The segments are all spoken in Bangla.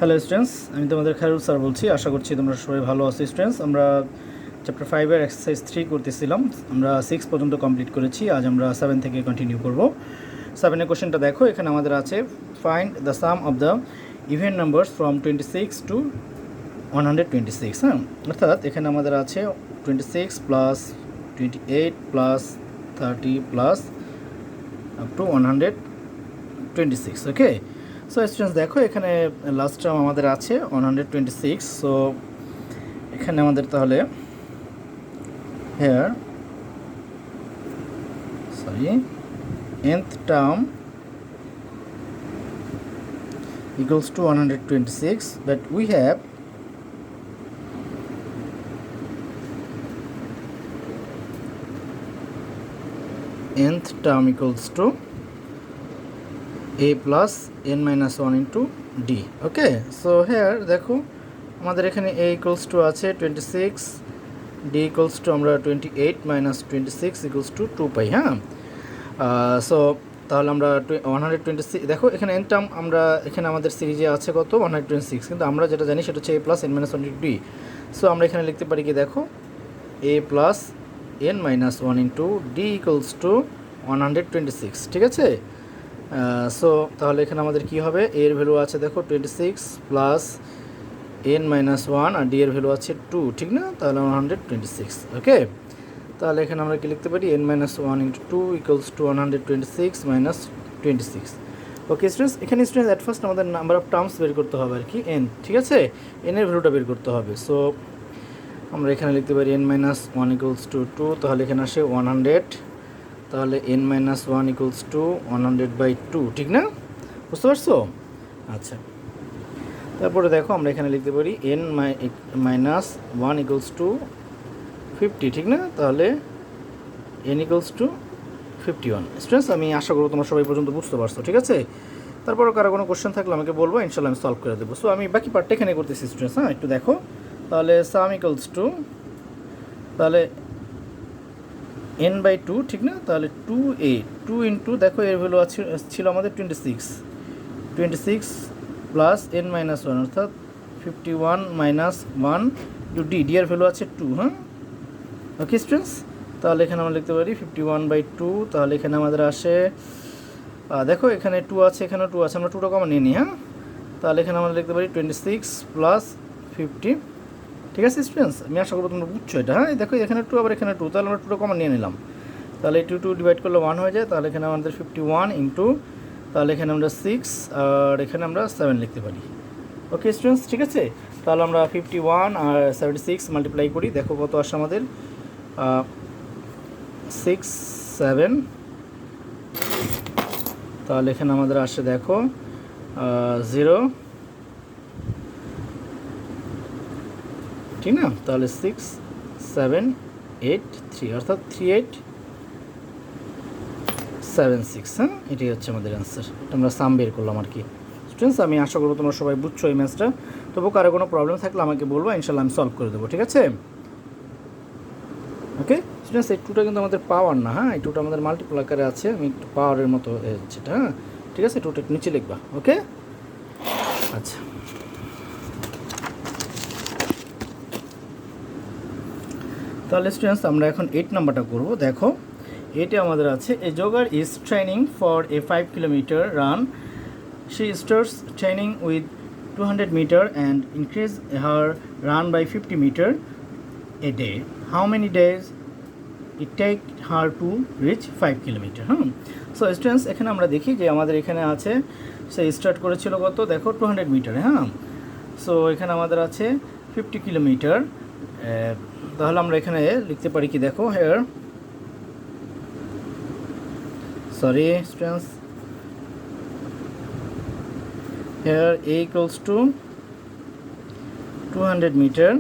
হ্যালো স্টুডেন্টস, আমি তোমাদের খায়রুল স্যার বলছি। আশা করছি তোমরা সবাই ভালো আছো। স্টুডেন্টস, আমরা চ্যাপ্টার 5-এর এক্সারসাইজ 3 করতেছিলাম। আমরা 6 পর্যন্ত কমপ্লিট করেছি। আজ আমরা 7 থেকে কন্টিনিউ করব। 7-এর কোশ্চেনটা দেখো, এখানে আমাদের আছে find the sum of the even numbers from 26 to 126। হ্যাঁ, অর্থাৎ এখানে আমাদের আছে 26 plus 28 plus 30 plus up to 126। Okay, so students দেখো, এখানে লাস্ট টার্ম আমাদের আছে 126। সো এখানে আমাদের তাহলে hair nth term equals to 126, but we have nth term equals to a plus n minus 1 into d. okay, so here দেখো আমাদের এখানে a equals to আছে 26, d equals to আমরা 28 minus 26 equals to 2 পাই। হ্যাঁ, সো তাহলে আমরা 126 দেখো এখানে n টার্ম আমরা এখানে আমাদের সিরিজে আছে কত 126, কিন্তু আমরা যেটা জানি সেটা হচ্ছে a plus n minus 1 into d। So আমরা এখানে লিখতে পারি কি দেখো a plus n minus 1 into d equals to 126। ঠিক আছে, সো তাহলে এখানে আমাদের কি হবে, a এর ভ্যালু আছে দেখো 26 প্লাস n মাইনাস 1 আর d এর ভ্যালু আছে 2, ঠিক না? তাহলে 126। ওকে, তাহলে এখানে আমরা কি লিখতে পারি n minus 1 into 2 equals to 126 minus 26। Okay students, এখানে স্টুডেন্টস অ্যাট ফার্স্ট আমাদের নাম্বার অফ টার্মস বের করতে হবে আর কি n। ঠিক আছে, n এর ভ্যালুটা বের করতে হবে। সো আমরা এখানে লিখতে পারি n মাইনাস 1 ইকুয়ালস টু 2, তাহলে এখানে আসে 100, তাহলে n মাইনাস 1 ইকুয়ালস টু 100/2, ঠিক না? বুঝতে পারছো? আচ্ছা, তারপরে দেখো আমরা এখানে লিখতে পারি n মাইনাস 1 ইকুয়ালস টু 50, ঠিক না? তাহলে n ইকুয়ালস টু 51। স্টুডেন্টস, আমি আশা করব তোমরা সবাই পর্যন্ত বুঝতে পারছো। ঠিক আছে, তারপরে কারো কোনো কোশ্চেন থাকলে আমাকে বলবো, ইনশাল্লাহ আমি সলভ করে দেবো। সো আমি বাকি পার্টটা এখানে করতেছি স্টুডেন্টস। হ্যাঁ, একটু দেখো, তাহলে সাম ইকুয়ালস টু তাহলে n/2, ঠিক না? তাহলে 2 ইন্টু দেখো এর ভ্যালু ছিল আমাদের 26 প্লাস n মাইনাস 1 অর্থাৎ 51 মাইনাস 1 ইন্টু d এর ভ্যালু আছে 2। হ্যাঁ, ওকে স্টুডেন্টস, তাহলে এখানে আমরা লিখতে পারি 51/2। তাহলে এখানে আমাদের আসে দেখো এখানে 2 আছে, এখানেও 2 আছে, আমরা 2টা কমন নিয়ে নিই। হ্যাঁ, তাহলে এখানে আমরা লিখতে পারি 26 প্লাস 50। ঠিক আছে স্টুডেন্টস, আমি আশা করবো তোমরা বুঝছো এটা। হ্যাঁ, দেখো এখানে 2 আবার এখানে 2, তাহলে আমরা 2টা কমন নিয়ে নিলাম। তাহলে 2 ডিভাইড করলে 1 হয়ে যায়। তাহলে এখানে আমাদের 51 ইন্টু, তাহলে এখানে আমরা 6 আর এখানে আমরা 7 লিখতে পারি। ওকে স্টুডেন্টস, ঠিক আছে, তাহলে আমরা 51 আর 76 মাল্টিপ্লাই করি, দেখো কত আসে আমাদের 6 7। তাহলে এখানে আমাদের আসে দেখো 0, ঠিক না? তাহলে 6 7 8 3 অর্থাৎ 3876। হ্যাঁ, এটাই হচ্ছে আমাদের অ্যান্সার। এটা আমরা সাম বের করলাম আর কি। স্টুডেন্টস, আমি আশা করবো তোমরা সবাই বুঝছো এই ম্যাথটা। তবু কারো কোনো প্রবলেম থাকলে আমাকে বলবো, ইনশাল্লাহ আমি সলভ করে দেবো। ঠিক আছে, ওকে স্টুডেন্টস, এই 2টা কিন্তু আমাদের পাওয়ার না। হ্যাঁ, এই 2টা আমাদের মাল্টিপল আকারে আছে, আমি একটু পাওয়ারের মতো হচ্ছে এটা। হ্যাঁ, ঠিক আছে, 2টা একটু নিচে লিখবা। ওকে, আচ্ছা, তাহলে স্টুডেন্টস আমরা এখন 8 নাম্বারটা করব। দেখো এটা আমাদের আছে, a jogger is training for a 5 kilometre run. She starts training with 200 metre and increase her run by 50 metre a day. How many days it take her to reach 5 kilometre. So students, এখানে আমরা দেখি যে আমাদের এখানে আছে সে স্টার্ট করেছিল কত, দেখো 200 মিটারে। হ্যাঁ, সো এখানে আমাদের আছে 50 কিলোমিটার। তাহলে আমরা এখানে লিখতে পারি কি দেখো, here students, here a equals to 200 meter.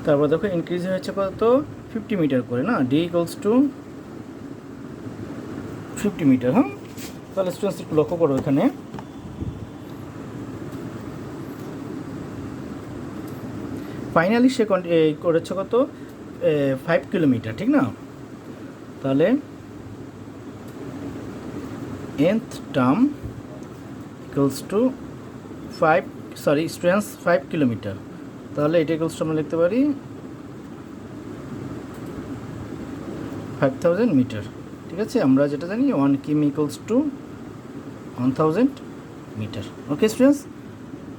তারপর দেখো ইনক্রিজ হয়েছে কত 50 মিটার করে না, d equals to 50 মিটার। হ্যাঁ, তাহলে স্টুডেন্টস একটু লক্ষ্য করো, এখানে ফাইনালি সে করেছে কত 5 কিলোমিটার, ঠিক না? তাহলে nth term equals to 5 kilometre, তাহলে এটা ইকুয়ালস টু আমরা লিখতে পারি 5000 মিটার। ঠিক আছে, আমরা যেটা জানি 1 কিমি equals to 1000 meter. Okay students,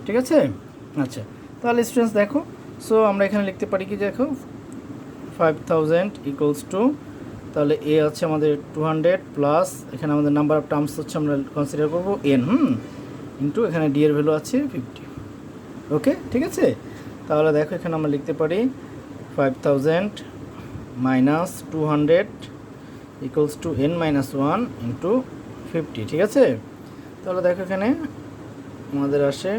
ঠিক আছে। আচ্ছা, তাহলে স্টুডেন্টস দেখো, সো আমরা এখানে লিখতে পারি কি, দেখো 5000 ইকুয়ালস টু, তাহলে এ আছে আমাদের 200 প্লাস এখানে আমাদের নাম্বার অফ টার্মস হচ্ছে আমরা কনসিডার করবো এন, ইন্টু এখানে ডি এর ভ্যালু আছে 50। ওকে, ঠিক আছে। তাহলে দেখো এখানে আমরা লিখতে পারি 5000 minus 200 equals to n minus 1 into 50। ঠিক আছে, তাহলে দেখো এখানে আমাদের আসে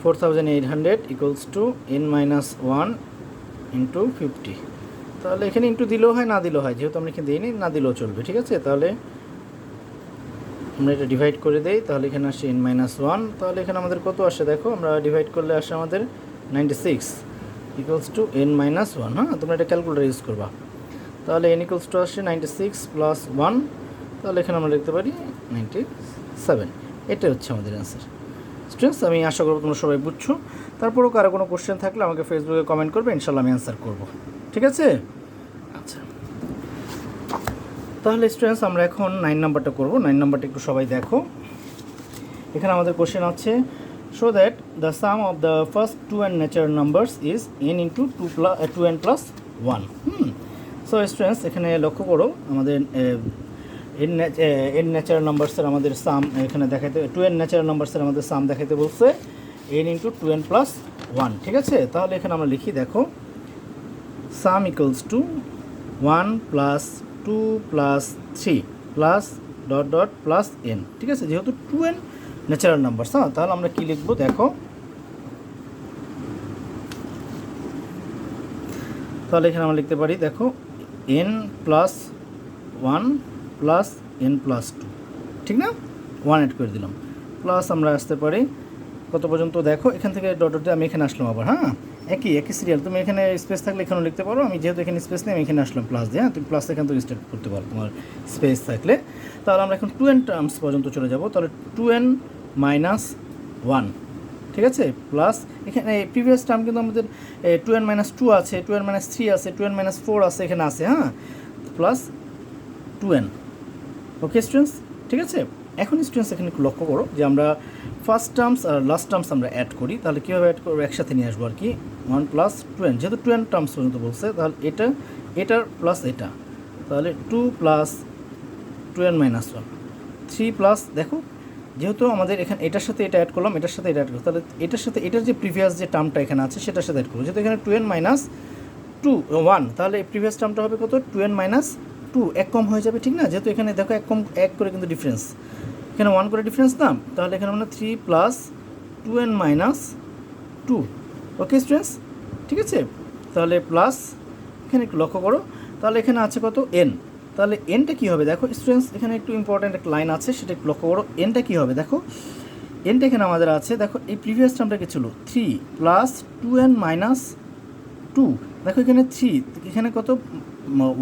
4800 equals to n minus 1 into 50। তাহলে এখানে ইন্টু দিলেও হয়, না দিলেও হয়, যেহেতু আমরা এখানে দিইনি, না দিলেও চলবে। ঠিক আছে, তাহলে আমরা এটা ডিভাইড করে দেই, তাহলে এখানে আসে n মাইনাস 1। তাহলে এখানে আমাদের কত আসে দেখো, আমরা ডিভাইড করলে আসে আমাদের 96 ইকুয়ালস টু n মাইনাস 1। হ্যাঁ, তোমরা এটা ক্যালকুলেটার ইউজ করবা। তাহলে n ইকুয়ালস টু আসে 96 প্লাস 1, তাহলে এখানে আমরা লিখতে পারি 97। এটা হচ্ছে আমাদের অ্যান্সার। স্টুডেন্টস, আমি আশা করব তোমরা সবাই বুঝছো। তারপরেও কারো কোনো কোশ্চেন থাকলে আমাকে ফেসবুকে কমেন্ট করবে, ইনশাল্লাহ আমি অ্যান্সার করব। ঠিক আছে, আচ্ছা। তাহলে স্টুডেন্টস আমরা এখন 9 নাম্বারটা করব। 9 নাম্বারটা একটু সবাই দেখো। এখানে আমাদের কোশ্চেন আছে, show that the sum of the first 2 and natural numbers is n into 2n plus 1। So students, এখানে লক্ষ্য করো আমাদের n ন্যাচারাল নাম্বারসের আমাদের সাম এখানে দেখাইতে, 2n ন্যাচারাল নাম্বারসের আমাদের সাম দেখাইতে বলছে n ইন্টু 2n প্লাস 1। ঠিক আছে, তাহলে এখানে আমরা লিখি, দেখো sum equals to 1 plus 2 plus 3 plus dot dot plus n। ঠিক আছে, যেহেতু 2n ন্যাচারাল নাম্বারস, হ্যাঁ, তাহলে আমরা কি লিখবো দেখো, তাহলে এখানে আমরা লিখতে পারি, দেখো n plus 1 plus n plus 2, ঠিক না, 1 অ্যাড করে দিলাম, প্লাস আমরা আসতে পারি কত পর্যন্ত, দেখো এখান থেকে ডট ডট আমি এখানে আসলাম আবার। হ্যাঁ, একই সিরিয়াল, তুমি এখানে স্পেস থাকলে এখানেও লিখতে পারো, আমি যেহেতু এখানে স্পেস নেই আমি এখানে আসলাম প্লাস দিয়ে। হ্যাঁ, তুমি প্লাস এখান থেকে স্টার্ট করতে পারো তোমার স্পেস থাকলে। তাহলে আমরা এখন 2n টার্মস পর্যন্ত চলে যাব, তাহলে 2n মাইনাস 1। ঠিক আছে, প্লাস এখানে প্রিভিয়াস টার্ম কিন্তু আমাদের 2n মাইনাস 2 আছে, 2n মাইনাস 3 আছে, 2n মাইনাস 4 আছে, এখানে আছে। হ্যাঁ, প্লাস 2n। ওকে স্টুডেন্টস, ঠিক আছে। এখন স্টুডেন্টস এখানে একটু লক্ষ্য করো যে আমরা ফার্স্ট টার্মস আর লাস্ট টার্মস আমরা অ্যাড করি, তাহলে কীভাবে অ্যাড করবো, একসাথে নিয়ে আসবো আর কি। 1 প্লাস 2n, যেহেতু 2n টার্মস পর্যন্ত বলছে, তাহলে এটার প্লাস এটা, তাহলে 2 প্লাস 2n মাইনাস 1, 3 প্লাস, দেখো যেহেতু আমাদের এখানে এটার সাথে এটা অ্যাড করলাম, এটার সাথে এটা অ্যাড করলাম, তাহলে এটার সাথে এটার যে প্রিভিয়াস যে টার্মটা এখানে আছে সেটার সাথে অ্যাড করবো, যেহেতু এখানে 2n মাইনাস 1, তাহলে প্রিভিয়াস টার্মটা হবে কত, 2n মাইনাস 2, এক কম হয়ে যাবে, ঠিক না, যেহেতু এখানে দেখো এক করে কিন্তু ডিফারেন্স, এখানে 1 করে ডিফারেন্স না, তাহলে এখানে আমরা 3 প্লাস 2n মাইনাস 2। ওকে স্টুডেন্টস, ঠিক আছে, তাহলে প্লাস এখানে একটু লক্ষ্য করো, তাহলে এখানে আছে কত, n, তাহলে nটা কী হবে দেখো স্টুডেন্টস, এখানে একটু ইম্পর্ট্যান্ট একটা লাইন আছে, সেটা একটু লক্ষ্য করো, nটা কী হবে দেখো, nটা এখানে আমাদের আছে, দেখো এই প্রিভিয়াস টার্মটা কি ছিল, 3 প্লাস 2n মাইনাস 2, দেখো এখানে 3, এখানে কত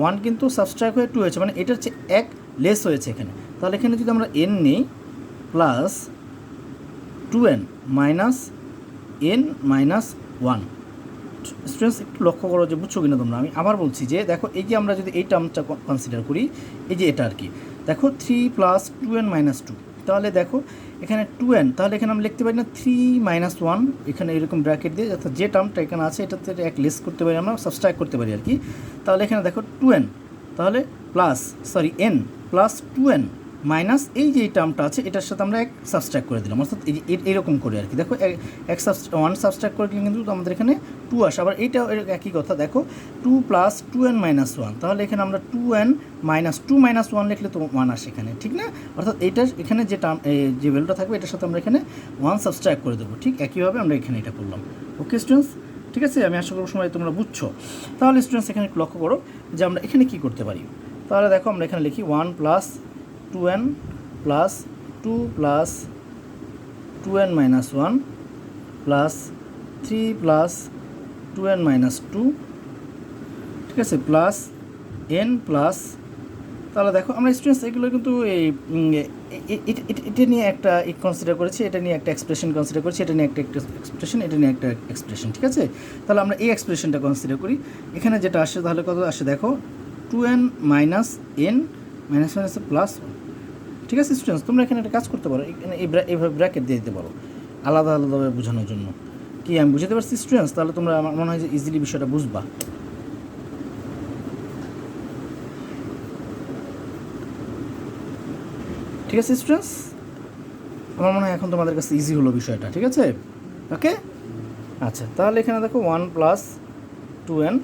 1 কিন্তু সাবস্ট্রাক্ট হয়ে 2 হয়েছে, মানে এটার চেয়ে 1 লেস হয়েছে এখানে, তাহলে এখানে যদি আমরা n নিই plus 2n minus n minus 1। Students একটু লক্ষ্য করো যে বুঝছো কিনা তোমরা, আমি আবার বলছি যে দেখো এই যে আমরা যদি এই টার্মটা কনসিডার করি, এই যে এটা আর কি, দেখো 3 প্লাস 2n মাইনাস 2, তাহলে দেখো এখানে 2n, তাহলে এখানে আমরা লিখতে পারি না 3 মাইনাস 1, এখানে এরকম ব্র্যাকেট দিয়ে, অর্থাৎ যে টার্মটা এখানে আছে এটাতে এক লেস করতে পারি, আমরা সাবস্ট্রাক্ট করতে পারি আর কি। তাহলে এখানে দেখো 2n, তাহলে plus n plus 2n minus এই যে এই টার্মটা আছে এটার সাথে আমরা এক সাবস্ট্রাক্ট করে দিলাম, অর্থাৎ এই যে এরকম করে আর কি, দেখো 1 সাবস্ট্রাক্ট করে কিন্তু আমাদের এখানে 2 আসে, আবার এইটাও একই কথা, দেখো 2 প্লাস 2n মাইনাস 1, তাহলে এখানে আমরা 2n মাইনাস 2 মাইনাস 1 লিখলে তো 1 আসে এখানে, ঠিক না, অর্থাৎ এইটার এখানে যে টার্ম যে ভ্যালুটা থাকবে এটার সাথে আমরা এখানে 1 সাবস্ট্রাক্ট করে দেবো, ঠিক একইভাবে আমরা এখানে এটা করলাম। ওকে স্টুডেন্টস, ঠিক আছে, আমি আশা করব সময় তোমরা বুঝছো। তাহলে স্টুডেন্টস এখানে একটু লক্ষ্য করো যে আমরা এখানে কী করতে পারি, তাহলে দেখো আমরা এখানে লিখি 1 plus 2n plus 2 plus 2n minus 1 plus 3 plus 2n minus 2, ঠিক আছে, প্লাস n প্লাস, তাহলে দেখো আমরা স্টুডেন্টস এগুলো কিন্তু এটা নিয়ে একটা কনসিডার করেছি, এটা নিয়ে একটা এক্সপ্রেশন কনসিডার করেছি, এটা নিয়ে একটা এক্সপ্রেশন, এটা নিয়ে একটা এক্সপ্রেশন, ঠিক আছে? তাহলে আমরা এই এক্সপ্রেশনটা কনসিডার করি। এখানে যেটা আসে তাহলে কত আসে দেখো, 2n minus n minus minus plus, ঠিক আছে স্টুডেন্টস? তোমরা এখানে একটা কাজ করতে পারো, এখানে এইভাবে ব্র্যাকেট দিয়ে দিতে পারো আলাদা আলাদাভাবে বোঝানোর জন্য। কি আমি বুঝতে পারছি স্টুডেন্টস? তাহলে তোমরা আমার মনে হয় যে ইজিলি বিষয়টা বুঝবা। ঠিক আছে স্টুডেন্টস? আমার মনে হয় এখন তোমাদের কাছে ইজি হলো বিষয়টা, ঠিক আছে? ওকে, আচ্ছা তাহলে এখানে দেখো 1 plus 2n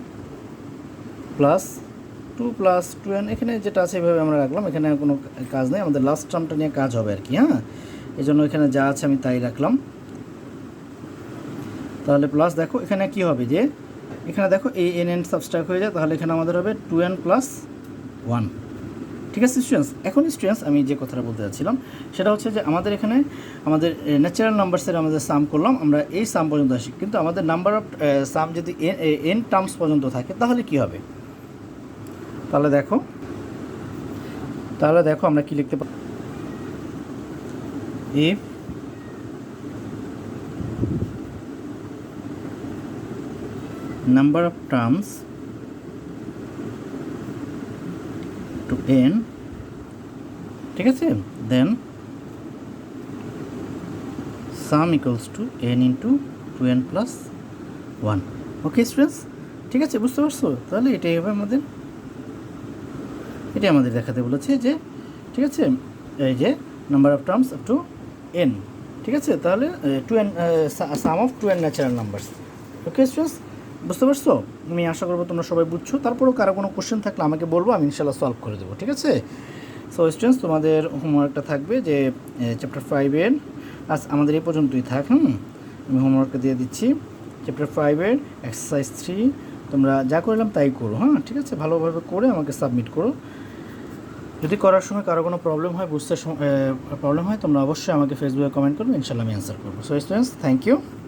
plus 2 plus 2n, এখানে যেটা আছে এভাবে আমরা রাখলাম, এখানে কোনো কাজ নেই, আমাদের লাস্ট টার্মটা নিয়ে কাজ হবে আর কি। হ্যাঁ, এই জন্য এখানে যা আছে আমি তাই রাখলাম। তাহলে প্লাস দেখো এখানে কি হবে, যে এখানে দেখো এই n সাবস্ট্রাক্ট হয়ে যায়, তাহলে এখানে আমাদের হবে 2n প্লাস 1। ঠিক আছে স্টুডেন্টস? এখন স্টুডেন্টস আমি যে কথাটা বলতে চাচ্ছিলাম সেটা হচ্ছে যে আমাদের এখানে আমাদের ন্যাচারাল নাম্বারসের আমাদের সাম করলাম, আমরা এই সাম পর্যন্ত আসি, কিন্তু আমাদের নাম্বার অফ সাম যদি n টার্মস পর্যন্ত থাকে তাহলে কি হবে? তাহলে দেখো আমরা কি লিখতে পারি, if number of terms to n, ঠিক আছে, then sum equals to n into 2n plus 1। Okay students, ঠিক আছে, বুঝতে পারছো? তাহলে এটাই হবে আমাদের, এটাই আমাদের দেখাতে বলেছে যে, ঠিক আছে, এই যে number of terms up to n, ঠিক আছে, তাহলে 2n some of 2n natural numbers. Okay students, বুঝতে পারছো? আমি আশা করবো তোমরা সবাই বুঝছো। তারপরেও কারো কোনো কোশ্চেন থাকলে আমাকে বলবো, আমি ইনশাল্লাহ সলভ করে দেবো, ঠিক আছে? সো স্টুডেন্টস, তোমাদের হোমওয়ার্কটা থাকবে যে চ্যাপ্টার 5-এর আজ আমাদের এই পর্যন্তই থাক। আমি হোমওয়ার্কটা দিয়ে দিচ্ছি। চ্যাপ্টার 5-এর এক্সারসাইজ 3 তোমরা যা করলাম তাই করো, হ্যাঁ, ঠিক আছে? ভালোভাবে করে আমাকে সাবমিট করো। যদি করার সময় কারো কোনো প্রবলেম হয়, বুঝতে প্রবলেম হয়, তোমরা অবশ্যই আমাকে ফেসবুকে কমেন্ট করবে, ইনশাল্লাহ আমি অ্যান্সার করবো। So students, thank you.